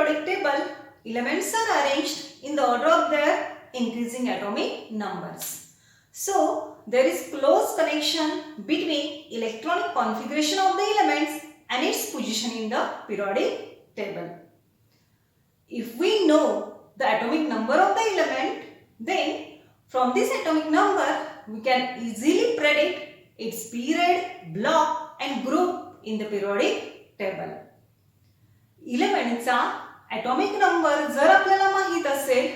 periodic table, elements are arranged in the order of their increasing atomic numbers. So, there is close connection between electronic configuration of the elements and its position in the periodic table. If we know the atomic number of the element, then from this atomic number we can easily predict its period, block and group in the periodic table. एलिमेंटचा atomic number जर आपल्याला माहित असेल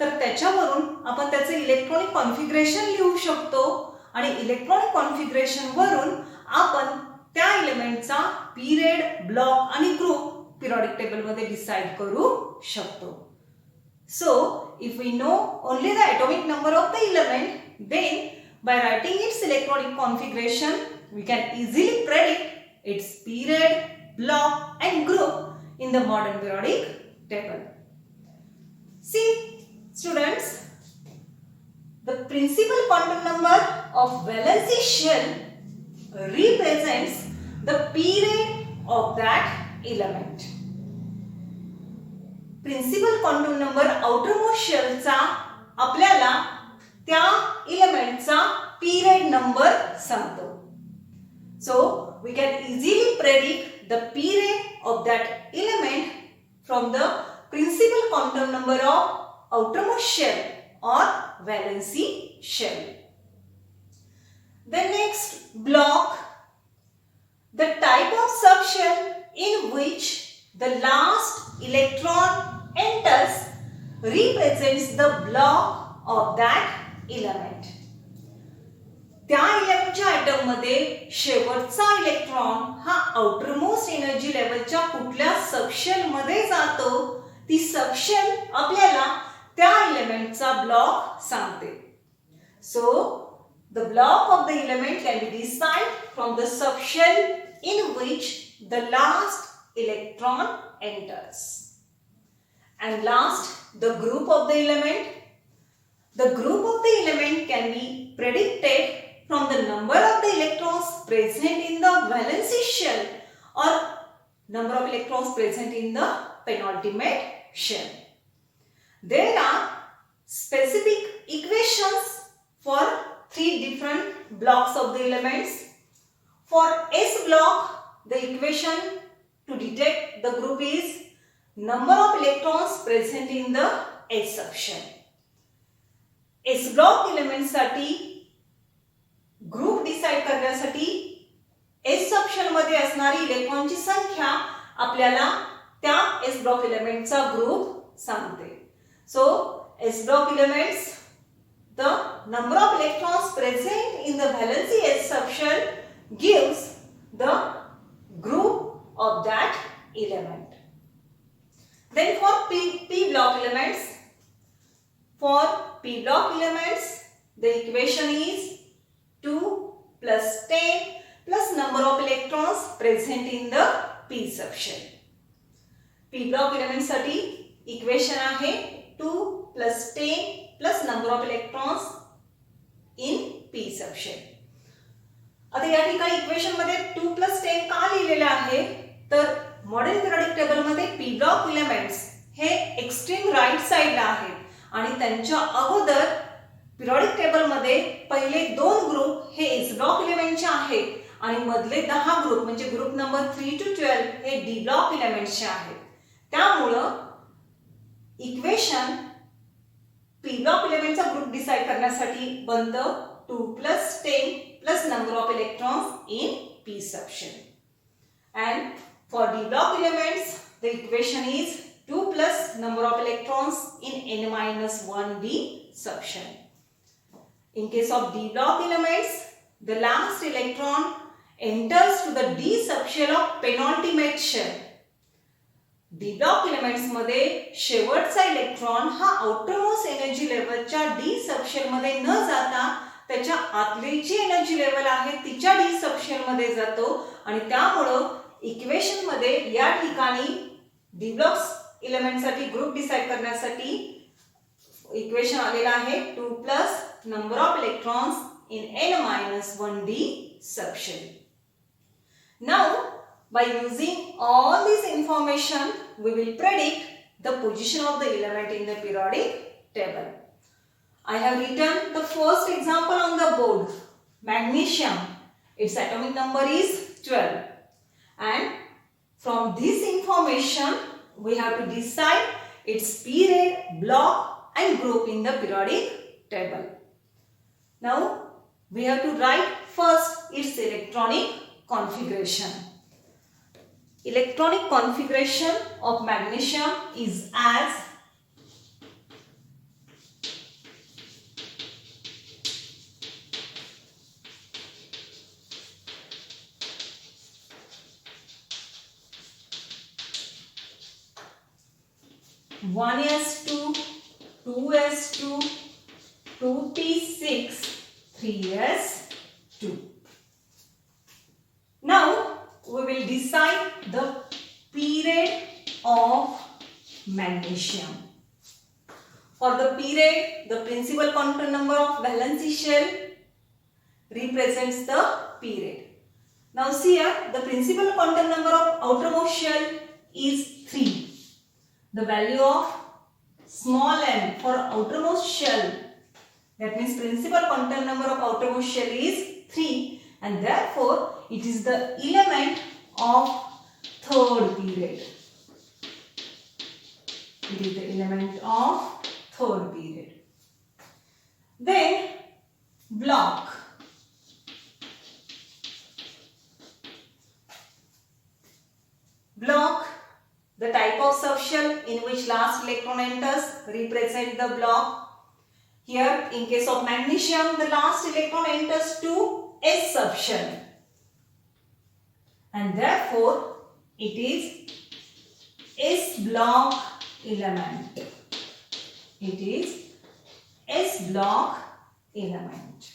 तर त्याच्यावरून आपण त्याचे electronic configuration लिहू शकतो आणि इलेक्ट्रॉनिक कॉन्फिगरेशन वरून आपण त्या एलिमेंटचा पिरियड, ब्लॉक आणि ग्रुप पिरियडिक टेबल मध्ये डिसाइड करू शकतो. So, if we know only the atomic number of the element, then by writing its electronic configuration, we can easily predict its period, block and group in the modern periodic table. See, students, the principal quantum number of valency shell represents the period of that element. Principal quantum number outermost शेलचा आपल्याला त्या एलिमेंटचा period number सांगतो. So we can easily predict the period of that element from the principal quantum number of outermost shell और valency shell. The next block, the type of subshell in which the last electron enters represents the block of that element. त्या एलिमेंटच्या atom मध्ये शेवटचा electron हा outermost energy लेवलच्या कुठल्या subshell मध्ये जातो ती subshell आपल्याला त्या एलिमेंटचा ब्लॉक सांगते. सो the block of the element can be decided from the subshell in which the last electron enters. And last, the group of the element. The group of the element can be predicted from the number of the electrons present in the valency shell or number of electrons present in the penultimate shell. There are specific equations for three different blocks of the elements. For S block, the equation to detect the group is number of electrons present in the S subshell. S block elements साठी group decide करण्यासाठी S subshell मध्ये असणारी इलेक्ट्रॉनची संख्या आपल्याला त्या S block एलिमेंटचा group सांगते. So S block elements, the number of electrons present in the valency S subshell gives the group of that element. Then for P block elements, the equation is 2 plus 10 plus number of electrons present in the P subshell. P block elements साठी equation आहे 2 plus 10 plus number of electrons in P subshell. आता या ठिकाणी equation मध्ये 2 plus 10 का लिहिलेले आहे तर मॉडर्न पिरियडिक टेबल मध्ये पी ब्लॉक एलिमेंट्स हे एक्स्ट्रीम राईट साइडला आहेत आणि त्यांच्या अगोदर पिरियडिक टेबल मध्ये पहिले 2 ग्रुप हे एस ब्लॉक एलिमेंटचे आहेत आणि मधले 10 ग्रुप म्हणजे ग्रुप नंबर 3 to 12 हे डी ब्लॉक एलिमेंट्सचे आहेत. त्यामुळे इक्वेशन पी ब्लॉक एलिमेंटचा ग्रुप डिसाइड करण्यासाठी बनतं 2 plus 10 plus number of electrons in P subshell. And for d block elements, the equation is 2 plus number of electrons in n minus 1d subshell. In case of d block elements, the last electron enters to the d subshell of penultimate shell. d block elements मध्ये शेवटचा electron हा outermost energy लेवलच्या d subshell मध्ये न जाता त्याच्या आतली जी energy level आहे तिच्या डी सबशेल मध्ये जातो आणि त्यामुळे इक्वेशन मध्ये या ठिकाणी डी ब्लॉक एलिमेंट साठी ग्रुप डिसाइड करण्यासाठी इक्वेशन आलेला आहे 2 plus number of electrons in n minus 1d subshell. Now by using all this information we will predict the position of the element in the periodic table. I have written the first example on the board. Magnesium, its atomic number is 12. And from this information, we have to decide its period, block and group in the periodic table. Now, we have to write first its electronic configuration. Electronic configuration of magnesium is as one S2, 2S2, 2P6, 3S2. Now we will decide the period of magnesium. For the period, the principal quantum number of valency shell represents the period. Now see here, the principal quantum number of outermost shell is 3. The value of small n for outermost shell, that means principal quantum number of outermost shell is 3, and therefore it is the element of third period. It is the element of third period. Then block. Block, the type of subshell in which last electron enters, represent the block. Here, in case of magnesium, the last electron enters to S subshell, and therefore it is S block element. It is S block element.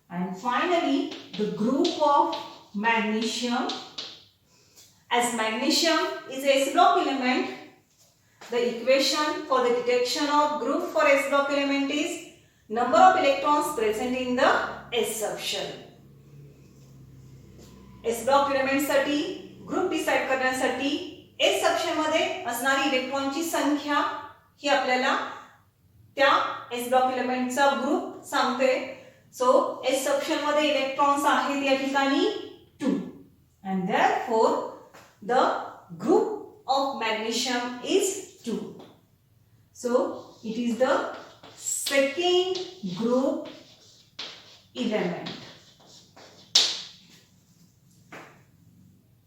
And finally, the group of magnesium. As magnesium is a S block element, the equation for the detection of group for S block element is number of electrons present in the S subshell. S block element साठी group decide करण्यासाठी S subshell मध्ये असणारी इलेक्ट्रॉनची संख्या ही आपल्याला त्या S block एलिमेंटचा group सांगते. सो S सबशेल मध्ये इलेक्ट्रॉन्स आहेत या ठिकाणी 2, and therefore the group of magnesium is 2. So it is the second group element.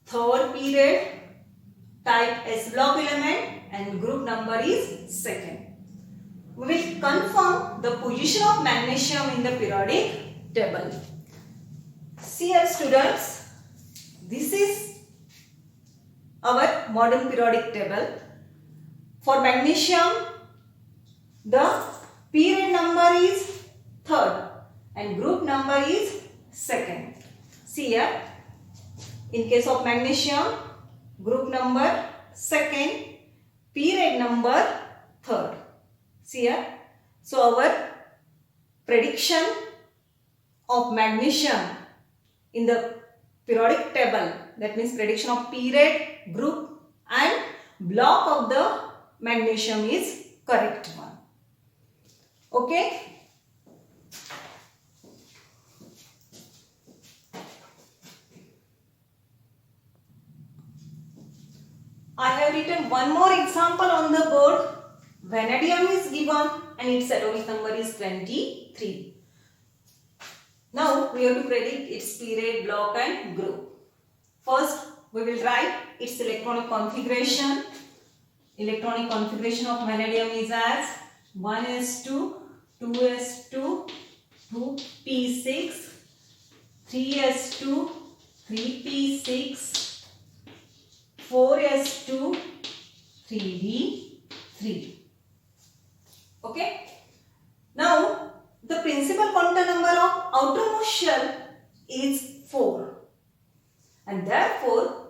Third period, type S block element, and group number is second. We will confirm the position of magnesium in the periodic table. See here students, this is our modern periodic table. For magnesium, the period number is third and group number is second. See here, in case of magnesium, group number second, period number third. See here, so our prediction of magnesium in the periodic table, that means prediction of period, group and block of the magnesium is correct one. Okay. I have written one more example on the board. Vanadium is given and its atomic number is 23. Now we have to predict its period, block and group. First we will write its electronic configuration. Electronic configuration of vanadium is as 1s2, 2s2, 2p6, 3s2, 3p6, 4s2, 3d3. Okay. Now the principal quantum number of outermost shell is 4, and therefore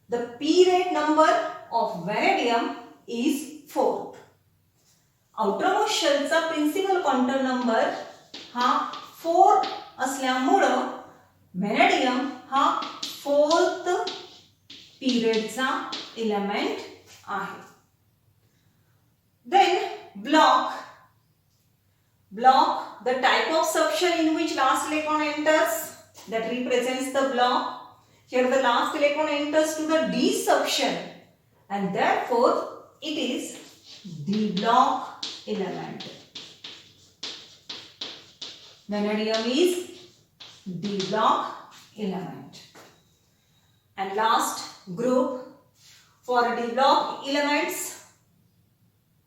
the period number of vanadium is 4. outermost shell चा principal quantum number हा 4 असल्यामुळे vanadium हा 4th पिरियडचा element आहे. Then block, the type of subshell in which last electron enters, that represents the block. Here the last electron enters to the d subshell and therefore it is d block element. Vanadium is d block element. And last group for d block elements.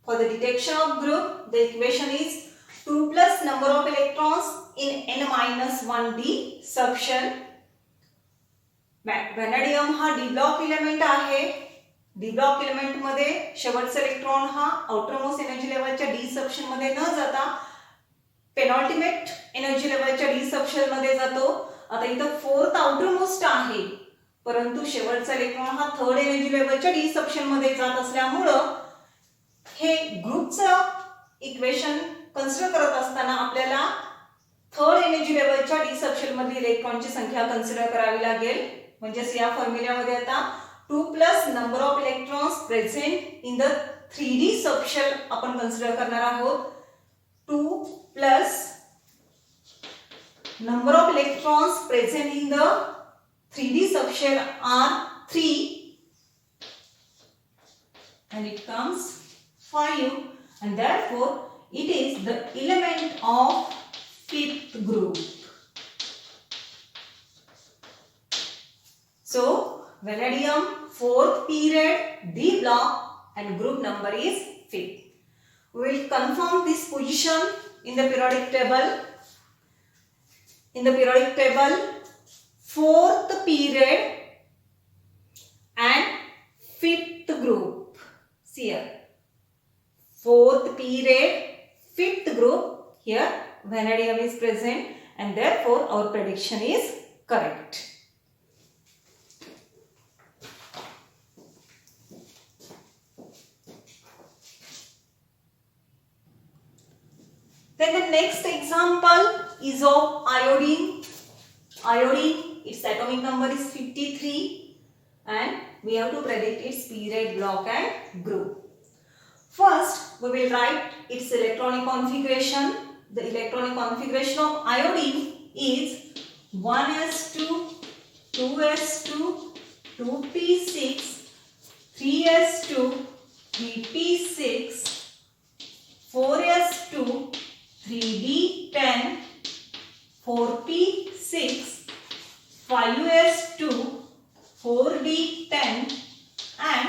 For the detection of group, the equation is 2 plus number of electrons in n minus 1d subshell. Vanadium हा d block element आहे. d block element मध्ये शेवटचा electron हा outermost energy लेवलच्या d subshell मध्ये न जाता पेनॉल्टिमेट energy लेवलच्या d subshell मध्ये जातो. आता इथं फोर्थ आउटरमोस्ट आहे, परंतु शेवटचा इलेक्ट्रॉन हा थर्ड एनर्जी लेवलच्या d सबशेल मध्ये जात असल्यामुळे हे ग्रुपचं इक्वेशन कन्सिडर करत असताना आपल्याला थर्ड एनर्जी लेवलच्या डी सबशेल मधील इलेक्ट्रॉनची संख्या कन्सिडर करावी लागेल. म्हणजे या फॉर्म्युल्यामध्ये आता 2 plus number of electrons present in the 3D subshell आपण कन्सिडर करणार आहोत. 2 plus number of electrons present in the 3D subshell are 3 and it comes 5 and therefore it is the element of fifth group. So vanadium fourth period d block and group number is 5th. We will confirm this position in the periodic table. In the periodic table, fourth period and fifth group. See here. Fourth period, fifth group. Here vanadium is present and therefore our prediction is correct. Then the next example is of iodine. Iodine, its atomic number is 53 and we have to predict its period, block and group. First, we will write its electronic configuration. The electronic configuration of iodine is 1s2, 2s2, 2p6, 3s2, 3p6, 4s2, 3d10, 4p6, 5s2, 4d10 and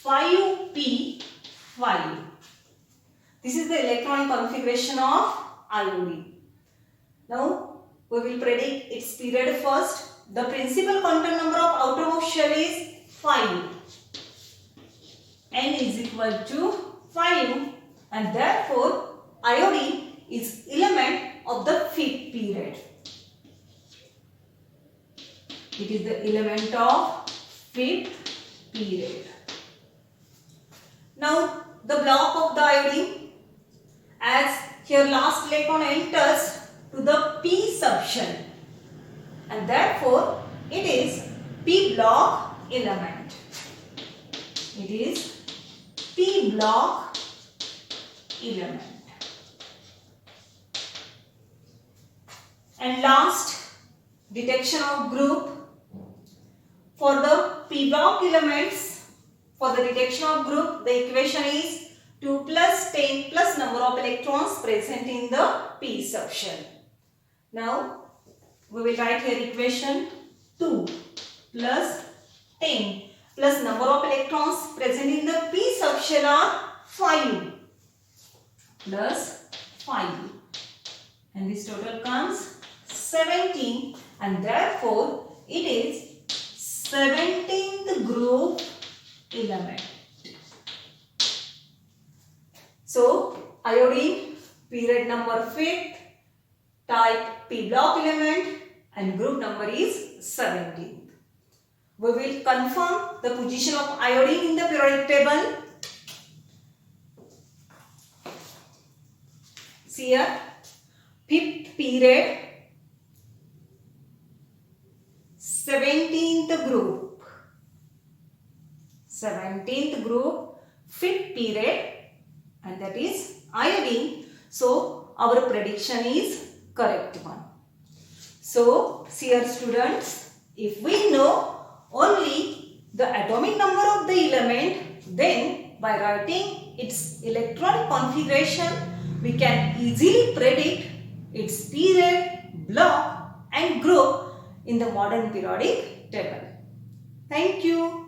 5p5. This is the electronic configuration of iodine. Now we will predict its period first. The principal quantum number of outermost shell is 5. N is equal to 5 and therefore iodine is element of the fifth period. It is the element of fifth period. Now the block of the iodine, as here last electron enters to the p subshell and therefore it is p block element. It is p block element. And last, detection of group. For the p block elements, for the detection of group, the equation is 2 plus 10 plus number of electrons present in the p subshell. Now we will write here equation 2 plus 10 plus number of electrons present in the p subshell are 5 plus 5 and this total comes 17 and therefore it is 17th group element. So iodine period number 5th, type p block element and group number is 17th. We will confirm the position of iodine in the periodic table. See here, 5th period, 17th group. 17th group, 5th period, and that is iodine. So our prediction is correct one. So dear students, if we know only the atomic number of the element, then by writing its electronic configuration, we can easily predict its period, block and group in the modern periodic table. Thank you.